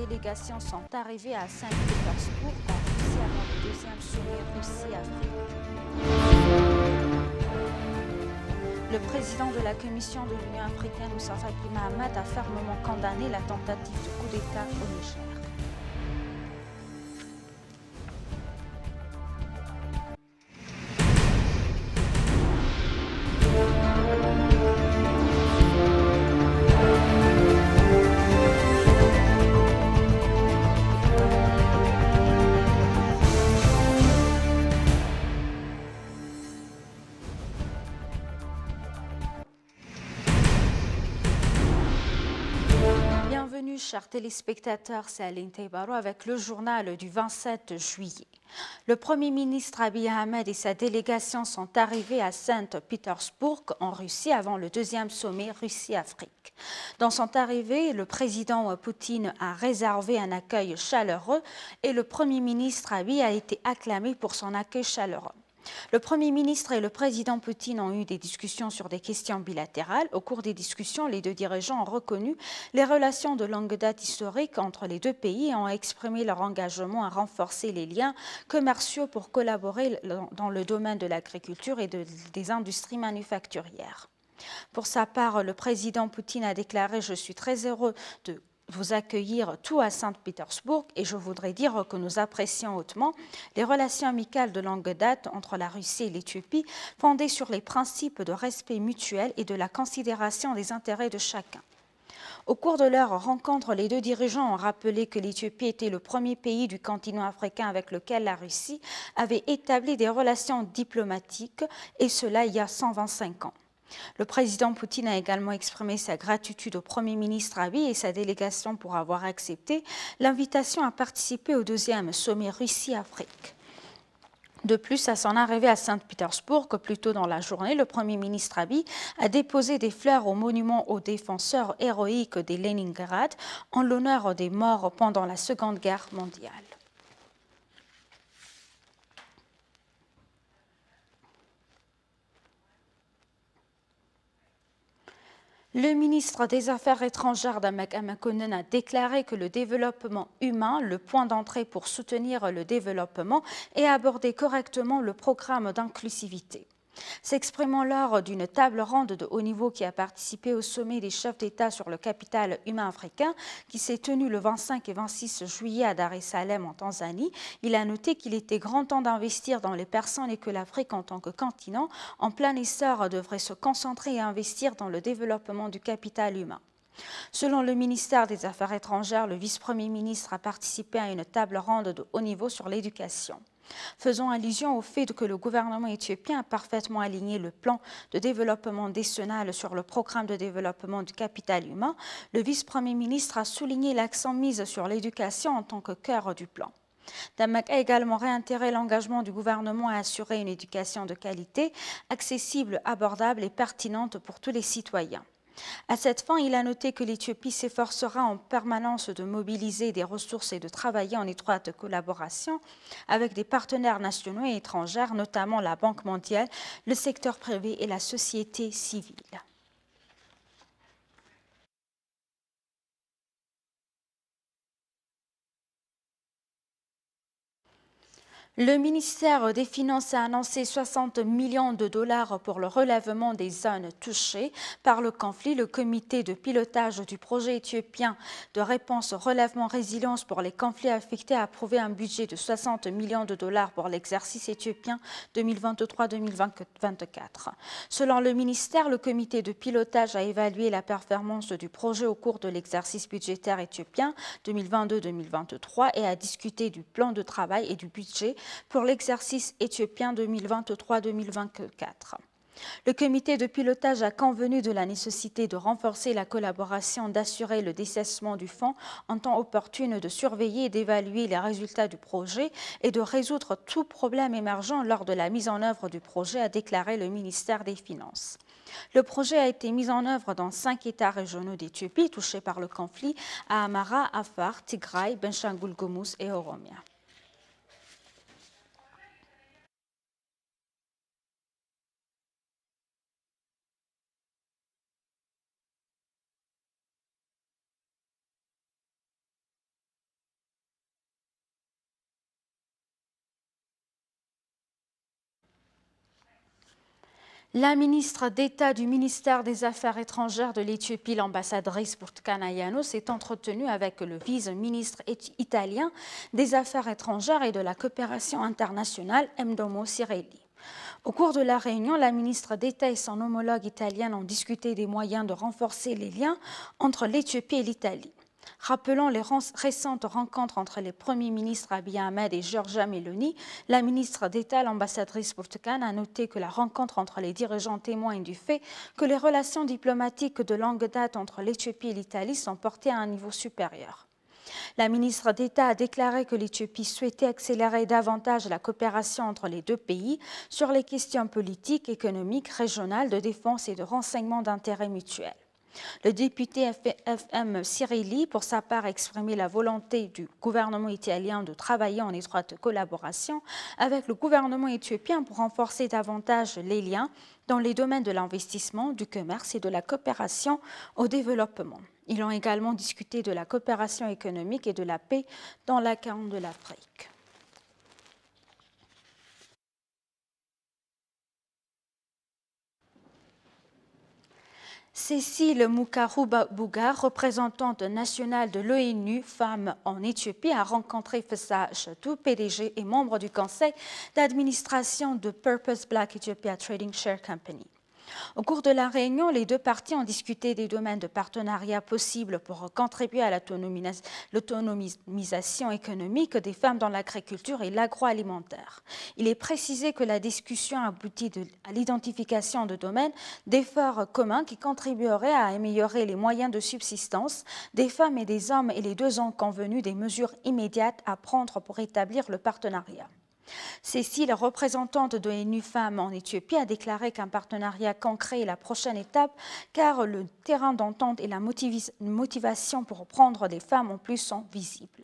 délégation sont arrivés à Saint-Pétersbourg en Russie avant le deuxième sommet Russie-Afrique. Le président de la Commission de l'Union africaine, Moussa Faki Mahamat, a fermement condamné la tentative de coup d'État au Niger. Bienvenue, chers téléspectateurs, c'est Aline Taibaro avec le journal du 27 juillet. Le Premier ministre Abiy Ahmed et sa délégation sont arrivés à Saint-Pétersbourg en Russie avant le deuxième sommet Russie-Afrique. Dans son arrivée, le président Poutine a réservé un accueil chaleureux et le Premier ministre Abiy a été acclamé pour son accueil chaleureux. Le Premier ministre et le président Poutine ont eu des discussions sur des questions bilatérales. Au cours des discussions, les deux dirigeants ont reconnu les relations de longue date historiques entre les deux pays et ont exprimé leur engagement à renforcer les liens commerciaux pour collaborer dans le domaine de l'agriculture et des industries manufacturières. Pour sa part, le président Poutine a déclaré « Je suis très heureux de vous accueillir tout à Saint-Pétersbourg et je voudrais dire que nous apprécions hautement les relations amicales de longue date entre la Russie et l'Éthiopie fondées sur les principes de respect mutuel et de la considération des intérêts de chacun. » Au cours de leur rencontre, les deux dirigeants ont rappelé que l'Éthiopie était le premier pays du continent africain avec lequel la Russie avait établi des relations diplomatiques, et cela il y a 125 ans. Le président Poutine a également exprimé sa gratitude au Premier ministre Abiy et sa délégation pour avoir accepté l'invitation à participer au deuxième sommet Russie-Afrique. De plus, à son arrivée à Saint-Pétersbourg, plus tôt dans la journée, le Premier ministre Abiy a déposé des fleurs au monument aux défenseurs héroïques de Leningrad en l'honneur des morts pendant la Seconde Guerre mondiale. Le ministre des Affaires étrangères Damak Amakonnen a déclaré que le développement humain, le point d'entrée pour soutenir le développement et aborder correctement le programme d'inclusivité. S'exprimant lors d'une table ronde de haut niveau qui a participé au sommet des chefs d'État sur le capital humain africain qui s'est tenu le 25 et 26 juillet à Dar es Salaam en Tanzanie, il a noté qu'il était grand temps d'investir dans les personnes et que l'Afrique en tant que continent en plein essor devrait se concentrer et investir dans le développement du capital humain. Selon le ministère des Affaires étrangères, le vice-premier ministre a participé à une table ronde de haut niveau sur l'éducation. Faisant allusion au fait que le gouvernement éthiopien a parfaitement aligné le plan de développement décennal sur le programme de développement du capital humain, le vice-premier ministre a souligné l'accent mis sur l'éducation en tant que cœur du plan. Damak a également réitéré l'engagement du gouvernement à assurer une éducation de qualité, accessible, abordable et pertinente pour tous les citoyens. À cette fin, il a noté que l'Éthiopie s'efforcera en permanence de mobiliser des ressources et de travailler en étroite collaboration avec des partenaires nationaux et étrangers, notamment la Banque mondiale, le secteur privé et la société civile. Le ministère des Finances a annoncé 60 millions de dollars pour le relèvement des zones touchées par le conflit. Le comité de pilotage du projet éthiopien de réponse au relèvement résilience pour les conflits affectés a approuvé un budget de 60 millions de dollars pour l'exercice éthiopien 2023-2024. Selon le ministère, le comité de pilotage a évalué la performance du projet au cours de l'exercice budgétaire éthiopien 2022-2023 et a discuté du plan de travail et du budget pour l'exercice éthiopien 2023-2024. Le comité de pilotage a convenu de la nécessité de renforcer la collaboration, d'assurer le dessaisement du fonds en temps opportun, de surveiller et d'évaluer les résultats du projet et de résoudre tout problème émergent lors de la mise en œuvre du projet, a déclaré le ministère des Finances. Le projet a été mis en œuvre dans 5 États régionaux d'Éthiopie touchés par le conflit, à Amara, Afar, Tigray, Benshangul-Gumuz et Oromia. La ministre d'État du ministère des Affaires étrangères de l'Éthiopie, l'ambassadrice Burtkana Yano, s'est entretenue avec le vice-ministre italien des Affaires étrangères et de la coopération internationale, Mdomo Cirelli. Au cours de la réunion, la ministre d'État et son homologue italienne ont discuté des moyens de renforcer les liens entre l'Éthiopie et l'Italie. Rappelant les récentes rencontres entre les premiers ministres Abiy Ahmed et Giorgia Meloni, la ministre d'État, l'ambassadrice Burtkana, a noté que la rencontre entre les dirigeants témoigne du fait que les relations diplomatiques de longue date entre l'Éthiopie et l'Italie sont portées à un niveau supérieur. La ministre d'État a déclaré que l'Éthiopie souhaitait accélérer davantage la coopération entre les deux pays sur les questions politiques, économiques, régionales, de défense et de renseignement d'intérêt mutuel. Le député FM Cirelli, pour sa part, a exprimé la volonté du gouvernement italien de travailler en étroite collaboration avec le gouvernement éthiopien pour renforcer davantage les liens dans les domaines de l'investissement, du commerce et de la coopération au développement. Ils ont également discuté de la coopération économique et de la paix dans la Corne de l'Afrique. Cécile Moukarou-Bougar, représentante nationale de l'ONU Femmes en Éthiopie, a rencontré Fessa Chatou, PDG et membre du conseil d'administration de Purpose Black Ethiopia Trading Share Company. Au cours de la réunion, les deux parties ont discuté des domaines de partenariat possibles pour contribuer à l'autonomisation économique des femmes dans l'agriculture et l'agroalimentaire. Il est précisé que la discussion aboutit à l'identification de domaines d'efforts communs qui contribueraient à améliorer les moyens de subsistance des femmes et des hommes, et les deux ont convenu des mesures immédiates à prendre pour établir le partenariat. Cécile, représentante de l'ONU Femmes en Éthiopie, a déclaré qu'un partenariat concret est la prochaine étape, car le terrain d'entente et la motivation pour prendre des femmes en plus sont visibles.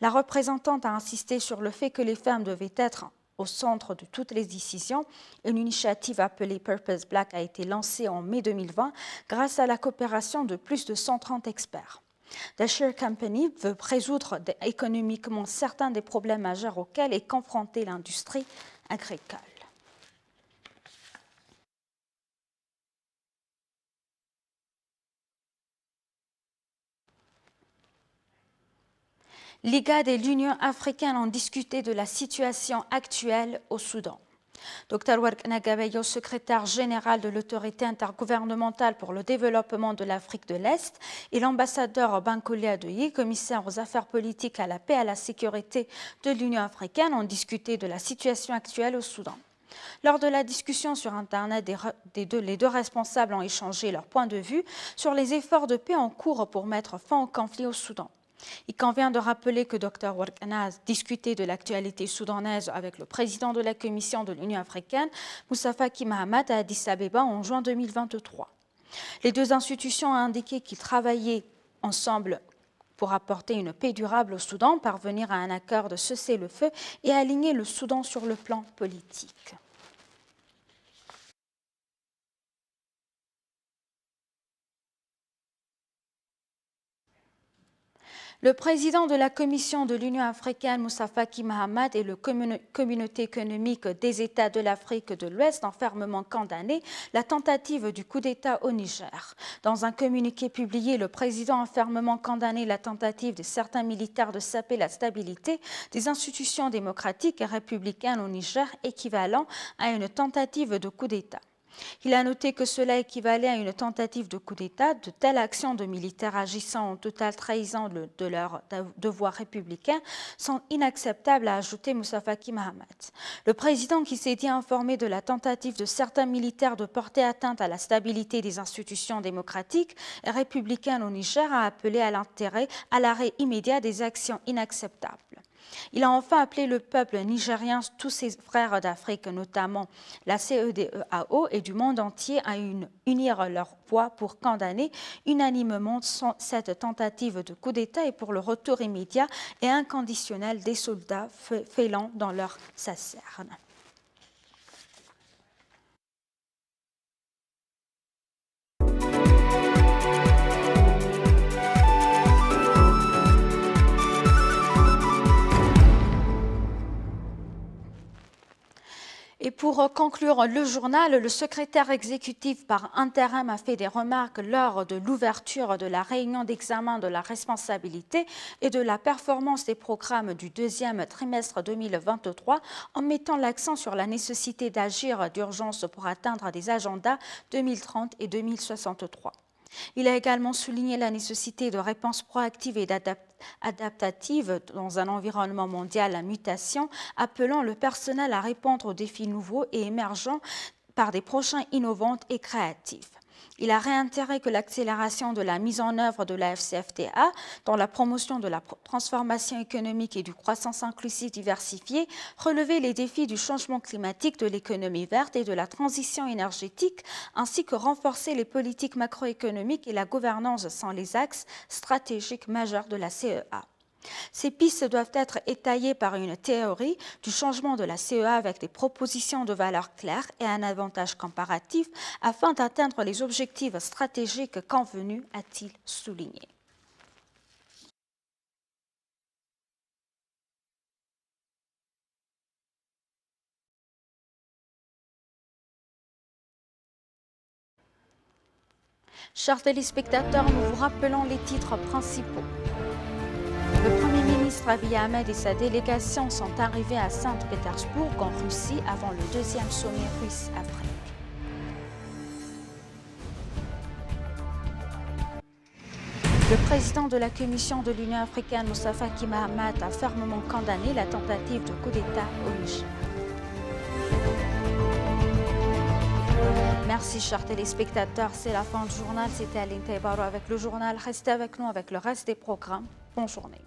La représentante a insisté sur le fait que les femmes devaient être au centre de toutes les décisions. Une initiative appelée Purpose Black a été lancée en mai 2020 grâce à la coopération de plus de 130 experts. The Share Company veut résoudre économiquement certains des problèmes majeurs auxquels est confrontée l'industrie agricole. L'IGAD et l'Union africaine ont discuté de la situation actuelle au Soudan. Dr Warkna Gabayo, secrétaire général de l'autorité intergouvernementale pour le développement de l'Afrique de l'Est, et l'ambassadeur Bankole Adoye, commissaire aux affaires politiques, à la paix et à la sécurité de l'Union africaine, ont discuté de la situation actuelle au Soudan. Lors de la discussion sur Internet, les deux responsables ont échangé leur point de vue sur les efforts de paix en cours pour mettre fin au conflit au Soudan. Il convient de rappeler que Dr Warkna a discuté de l'actualité soudanaise avec le président de la Commission de l'Union africaine, Moussa Faki Mahamat, à Addis Abeba en juin 2023. Les deux institutions ont indiqué qu'ils travaillaient ensemble pour apporter une paix durable au Soudan, parvenir à un accord de cessez-le-feu et aligner le Soudan sur le plan politique. Le président de la Commission de l'Union africaine, Moussa Faki Mahamat, et la communauté économique des États de l'Afrique de l'Ouest ont fermement condamné la tentative du coup d'État au Niger. Dans un communiqué publié, le président a fermement condamné la tentative de certains militaires de saper la stabilité des institutions démocratiques et républicaines au Niger, équivalent à une tentative de coup d'État. Il a noté que cela équivalait à une tentative de coup d'État. De telles actions de militaires agissant en totale trahison de leurs devoirs républicains sont inacceptables, a ajouté Moussa Faki Mahamat. Le président, qui s'est dit informé de la tentative de certains militaires de porter atteinte à la stabilité des institutions démocratiques et républicaines au Niger, a appelé à l'arrêt immédiat des actions inacceptables. Il a enfin appelé le peuple nigérien, tous ses frères d'Afrique, notamment la CEDEAO et du monde entier, à unir leur voix pour condamner unanimement cette tentative de coup d'État et pour le retour immédiat et inconditionnel des soldats félons dans leur caserne. Et pour Pour conclure le journal, le secrétaire exécutif par intérim a fait des remarques lors de l'ouverture de la réunion d'examen de la responsabilité et de la performance des programmes du deuxième trimestre 2023 en mettant l'accent sur la nécessité d'agir d'urgence pour atteindre des agendas 2030 et 2063. Il a également souligné la nécessité de réponses proactives et adaptatives dans un environnement mondial à mutation, appelant le personnel à répondre aux défis nouveaux et émergents par des projets innovants et créatifs. Il a réitéré que l'accélération de la mise en œuvre de la FCFTA dans la promotion de la transformation économique et du croissance inclusive diversifiée relevait les défis du changement climatique, de l'économie verte et de la transition énergétique, ainsi que renforcer les politiques macroéconomiques et la gouvernance sans les axes stratégiques majeurs de la CEA. Ces pistes doivent être étayées par une théorie du changement de la CEA avec des propositions de valeur claires et un avantage comparatif afin d'atteindre les objectifs stratégiques convenus, a-t-il souligné. Chers téléspectateurs, nous vous rappelons les titres principaux. Le Premier ministre Abiy Ahmed et sa délégation sont arrivés à Saint-Pétersbourg, en Russie, avant le deuxième sommet russe-Afrique. Le président de la Commission de l'Union africaine, Moussa Faki Mahamat, a fermement condamné la tentative de coup d'État au Niger. Merci, chers téléspectateurs. C'est la fin du journal. C'était Aline Taibaro avec le journal. Restez avec nous avec le reste des programmes. Bonne journée.